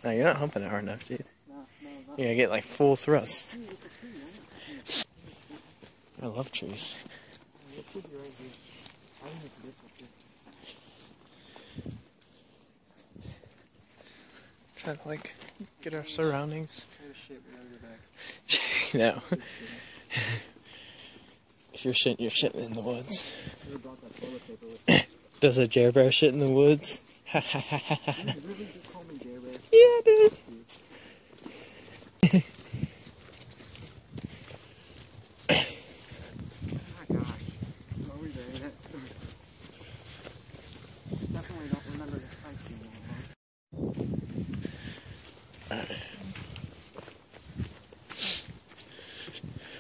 No, you're not humping it hard enough, dude. No, You're gonna get like full thrust. I love trees. Trying to like get our surroundings. You know. If you're shitting in the woods. Does a Jer Bear shit in the woods? Yeah, dude.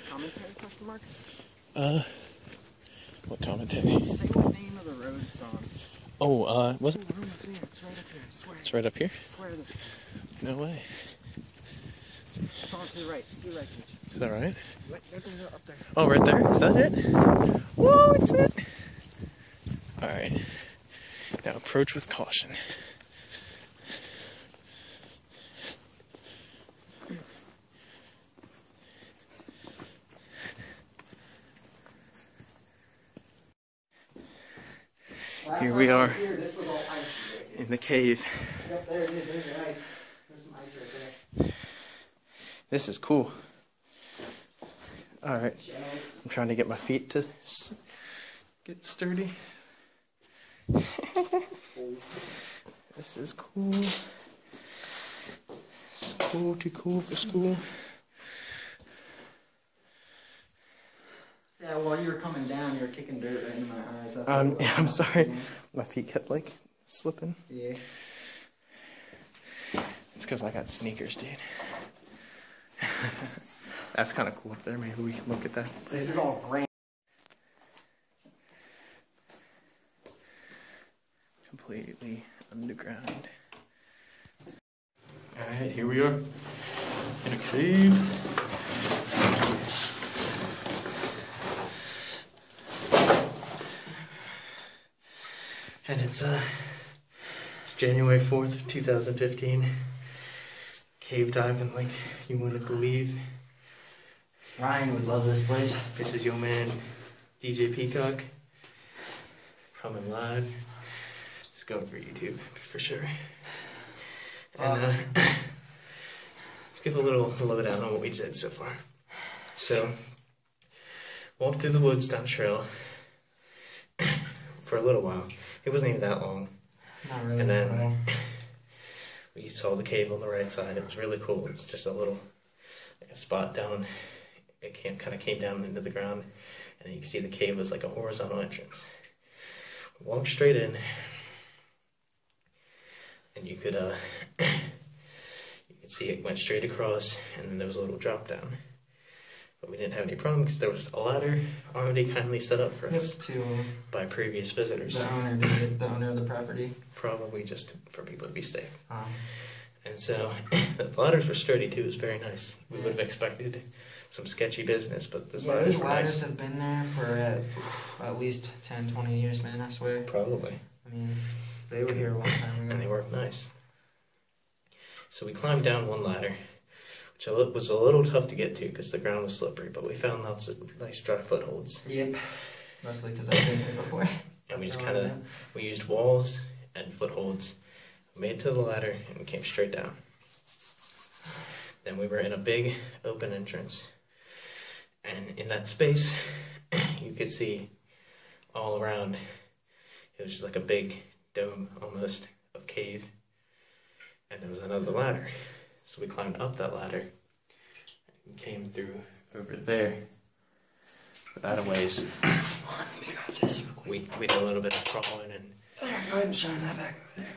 Commentary question mark? What commentary? Say what name of the road it's on. Oh, was it? It's right up here, I swear. It's right up here? I swear to this. No way. It's on to the right. To the right, Teach. Is that right? Right there, up there. Oh, right there? Is that it? Whoa, it's it! Alright. Now approach with caution. Here we are in the cave. Yep, there it is. There's your ice. There's some ice right there. This is cool. Alright. I'm trying to get my feet to get sturdy. This is cool. This is cool, too cool for school. Yeah, while you were coming down, you were kicking dirt right in my eyes. I'm sorry. My feet kept like slipping. Yeah. It's because I got sneakers, dude. That's kind of cool up there. Maybe we can look at that later. This is all grand. Completely underground. Alright, here we are. In a cave. And it's January 4th, 2015. Cave diving like you wouldn't believe. Ryan would love this place. This is your man, DJ Peacock. Coming live. It's going for YouTube, for sure. And let's give a little lowdown on what we did so far. So, walked through the woods down the trail for a little while. It wasn't even that long. Not really. And then we saw the cave on the right side. It was really cool. It was just a little like a spot down. It kind of came down into the ground, and you can see the cave was like a horizontal entrance. We walked straight in, and you could see it went straight across, and then there was a little drop down. But we didn't have any problem because there was a ladder already kindly set up for us by previous visitors. The owner of the property. Probably just for people to be safe. And so the ladders were sturdy too. It was very nice. We would have expected some sketchy business, but those ladders were nice. Have been there for at least 10, 20 years, man, I swear. Probably. I mean, they were here a long time ago. And they worked nice. So we climbed down one ladder, which was a little tough to get to because the ground was slippery, but we found lots of nice dry footholds. Yep. Mostly because I've been here before. And we just we used walls and footholds, made to the ladder, and we came straight down. Then we were in a big open entrance. And in that space, you could see all around. It was just like a big dome, almost, of cave. And there was another ladder. So we climbed up that ladder and came through over there. Without a ways. We did a little bit of crawling and... Go ahead and shine that back over there.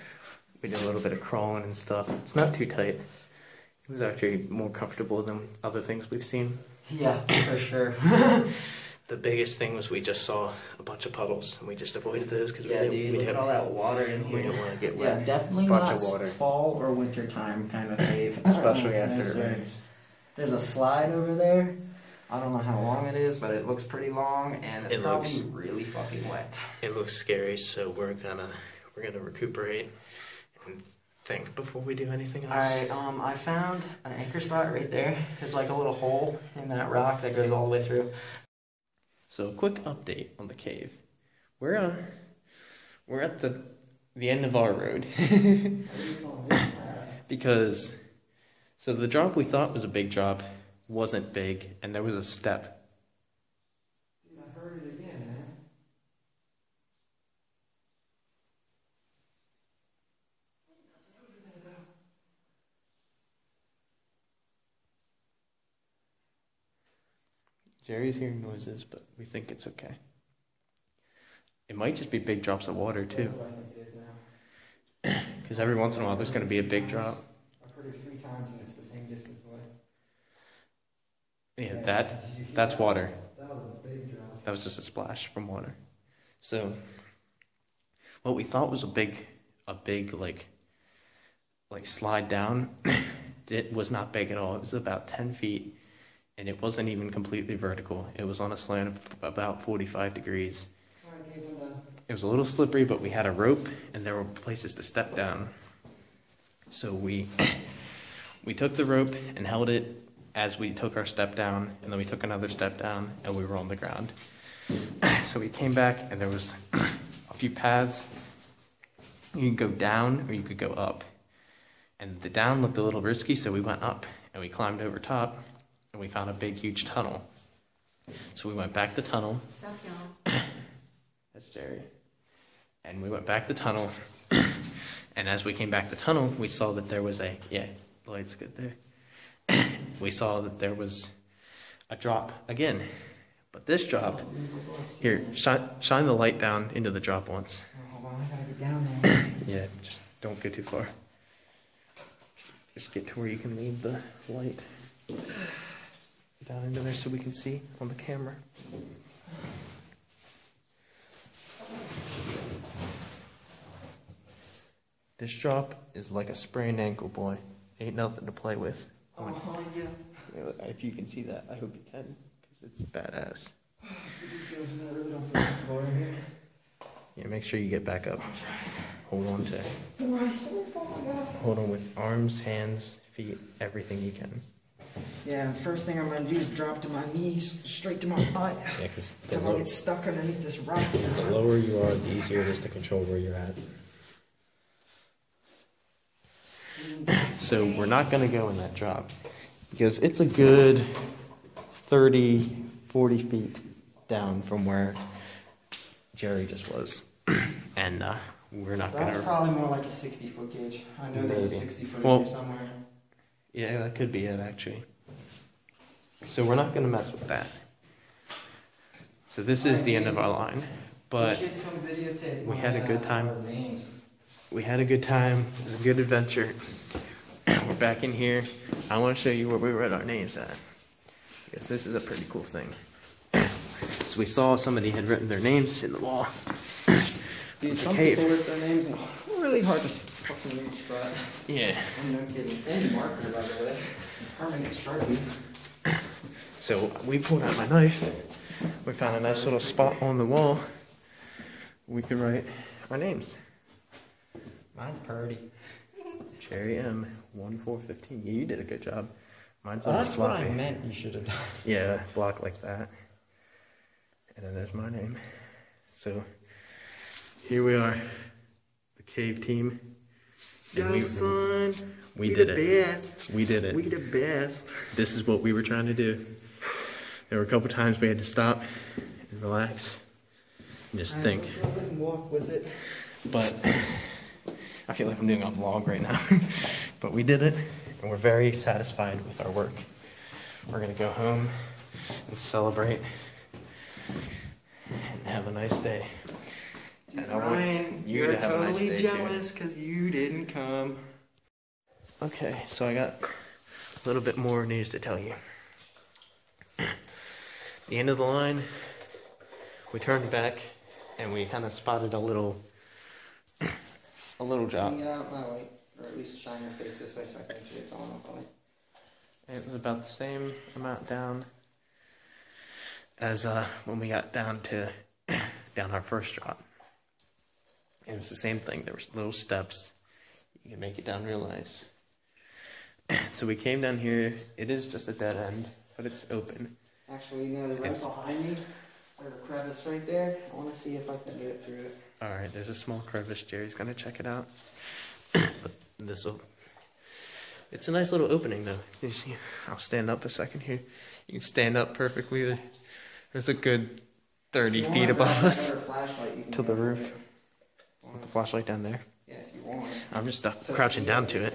We did a little bit of crawling and stuff. It's not too tight. It was actually more comfortable than other things we've seen. Yeah, for sure. The biggest thing was we just saw a bunch of puddles, and we just avoided those because look at all that water in here. We didn't want to get wet. Yeah, definitely bunch not of water. fall or winter time kind of cave. Especially after it rains. There's a slide over there. I don't know how long it is, but it looks pretty long, and it's probably really fucking wet. It looks scary, so we're gonna recuperate and think before we do anything else? Alright, I found an anchor spot right there. There's like a little hole in that rock that goes all the way through. So, quick update on the cave. We're at the end of our road. Because, so the drop we thought was a big drop wasn't big, and there was a step. Dude, I heard it again, man. Jerry's hearing noises, but we think it's okay. It might just be big drops of water, too. That's what I think it is now. Because every once in a while there's going to be a big drop. I've heard it 3 times and it's the same distance away. Yeah, that's water. That was a big drop. That was just a splash from water. So, what we thought was a big like slide down, it was not big at all. It was about 10 feet, and it wasn't even completely vertical. It was on a slant of about 45 degrees. It was a little slippery, but we had a rope, and there were places to step down. So we took the rope and held it as we took our step down, and then we took another step down, and we were on the ground. So we came back, and there was a few paths. You could go down, or you could go up. And the down looked a little risky, so we went up, and we climbed over top, and we found a big, huge tunnel. So we went back the tunnel. What's up, y'all? That's Jerry. And we went back the tunnel, and as we came back the tunnel, we saw that there was the light's good there. We saw that there was a drop again. But this drop, here, shine the light down into the drop once. Oh, hold on, I gotta get down there. Yeah, just don't go too far. Just get to where you can leave the light down into there so we can see on the camera. This drop is like a sprained ankle, boy. Ain't nothing to play with. Oh, yeah. If you can see that, I hope you can, because it's badass. Yeah, make sure you get back up. Hold on to. Hold on with arms, hands, feet, everything you can. Yeah, first thing I'm gonna do is drop to my knees, straight to my butt. Yeah, because I'll get stuck underneath this rock. The lower you are, the easier it is to control where you're at. So we're not going to go in that drop because it's a good 30, 40 feet down from where Jerry just was. And we're not going to... That's probably more like a 60-foot gauge. I know there's a 60-foot here somewhere. Yeah, that could be it, actually. So we're not going to mess with that. So this is the end of our line. But we had a good time. We had a good time. It was a good adventure. We're back in here. I want to show you where we wrote our names at, because this is a pretty cool thing. So we saw somebody had written their names in the wall. Dude, some people wrote their names in really hard to fucking reach, but... Yeah. I'm no kidding. And marker, by the way. Permanent Sharpie. So we pulled out my knife. We found a nice little spot on the wall. We could write our names. Mine's Purdy. Jerry M. 1415. Yeah, you did a good job. Mine's Well, a little that's sloppy. what I meant you should have done. Yeah, block like that. And then there's my name. So here we are, the cave team. And we did it. Best. We did it. We the best. This is what we were trying to do. There were a couple times we had to stop and relax and just think. And walk with it. But I feel like I'm doing a vlog right now. But we did it, and we're very satisfied with our work. We're going to go home and celebrate and have a nice day. And I want Ryan, you you're to have a nice totally day, jealous because you didn't come. Okay, so I got a little bit more news to tell you. The end of the line, we turned back and we kind of spotted a little drop. Get out my way, or at least shine your face this way so I can make sure it's on properly. It was about the same amount down as when we got down our first drop. It was the same thing. There was little steps. You can make it down real nice. So we came down here. It is just a dead end, but it's open. Actually, no, the right behind me, there's a crevice right there. I want to see if I can get it through it. Alright, there's a small crevice. Jerry's gonna check it out. But this'll... It's a nice little opening, though. You see, I'll stand up a second here. You can stand up perfectly. There's a good 30 feet above us to the roof. With the flashlight down there. Yeah, if you want. I'm just crouching down to it.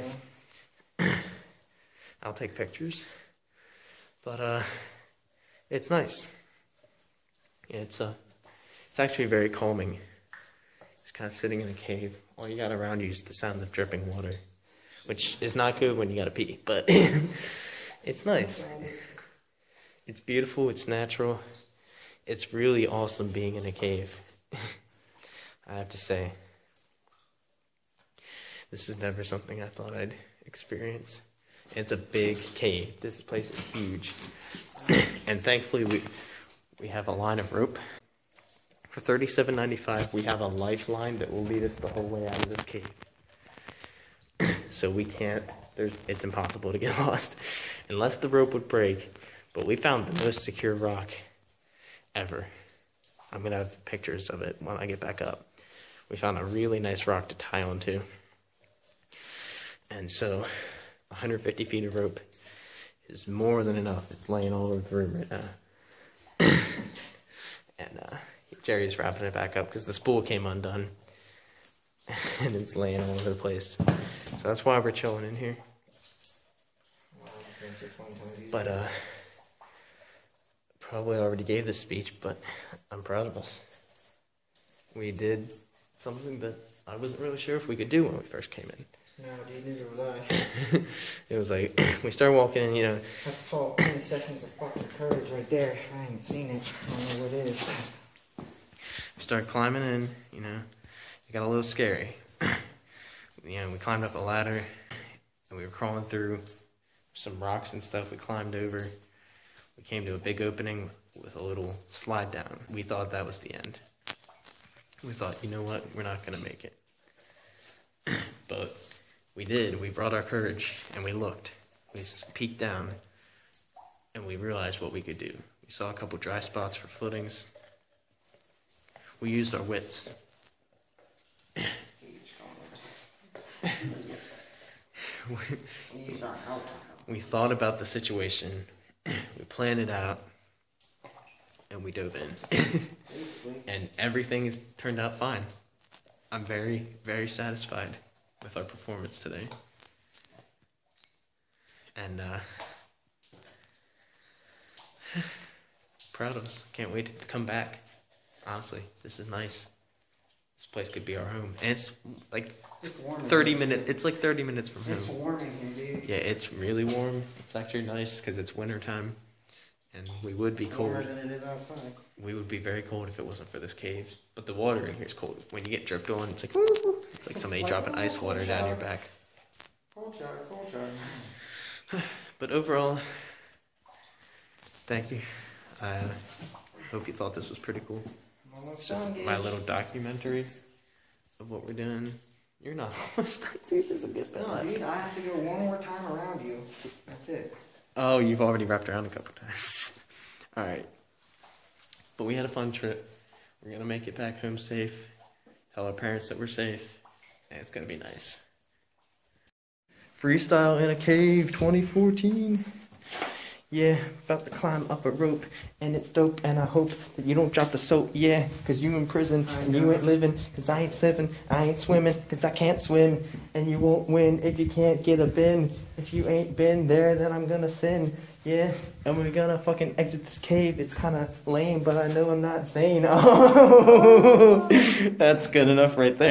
I'll take pictures. But it's nice. It's actually very calming. Just kind of sitting in a cave. All you got around you is the sound of dripping water, which is not good when you gotta pee, but it's nice. It's beautiful, it's natural. It's really awesome being in a cave. I have to say. This is never something I thought I'd experience. It's a big cave. This place is huge. And thankfully we have a line of rope. For $37.95 we have a lifeline that will lead us the whole way out of this cave. So we can't, it's impossible to get lost unless the rope would break. But we found the most secure rock ever. I'm gonna have pictures of it when I get back up. We found a really nice rock to tie onto. And so 150 feet of rope is more than enough. It's laying all over the room right now. And Jerry's wrapping it back up because the spool came undone. And it's laying all over the place. So that's why we're chilling in here. But probably already gave this speech, but I'm proud of us. We did something that I wasn't really sure if we could do when we first came in. No, dude, neither was I. It was like, we started walking in, you know. That's called 20 seconds of fucking courage right there. I ain't seen it. I don't know what it is. We started climbing in, you know. It got a little scary. You know, we climbed up a ladder, and we were crawling through some rocks and stuff. We climbed over. We came to a big opening with a little slide down. We thought that was the end. We thought, you know what, we're not going to make it. But we did. We brought our courage, and we looked. We peeked down, and we realized what we could do. We saw a couple dry spots for footings. We used our wits. We thought about the situation, we planned it out, and we dove in. And everything has turned out fine. I'm very, very satisfied with our performance today. And proud of us. Can't wait to come back. Honestly, this is nice. This place could be our home. And it's like 30 minutes. It's like 30 minutes from home. It's warm in here, dude. Yeah, it's really warm. It's actually nice because it's winter time. And we would be cold. Warmer than it is outside. We would be very cold if it wasn't for this cave. But the water in here is cold. When you get dripped on, it's like somebody dropping ice water down your back. Cold shower, cold shower. But overall, thank you. I hope you thought this was pretty cool. My little documentary of what we're doing. You're not almost done, dude. There's a good bit left. Dude, I have to go one more time around you. That's it. Oh, you've already wrapped around a couple times. Alright. But we had a fun trip. We're going to make it back home safe. Tell our parents that we're safe. And it's going to be nice. Freestyle in a Cave 2014. Yeah, about to climb up a rope, and it's dope, and I hope that you don't drop the soap, yeah, cause you in prison, and you ain't living, cause I ain't sipping, I ain't swimming, cause I can't swim, and you won't win if you can't get a bin. If you ain't been there, then I'm gonna sin, yeah, and we're gonna fucking exit this cave. It's kinda lame, but I know I'm not sane. Oh, that's good enough right there.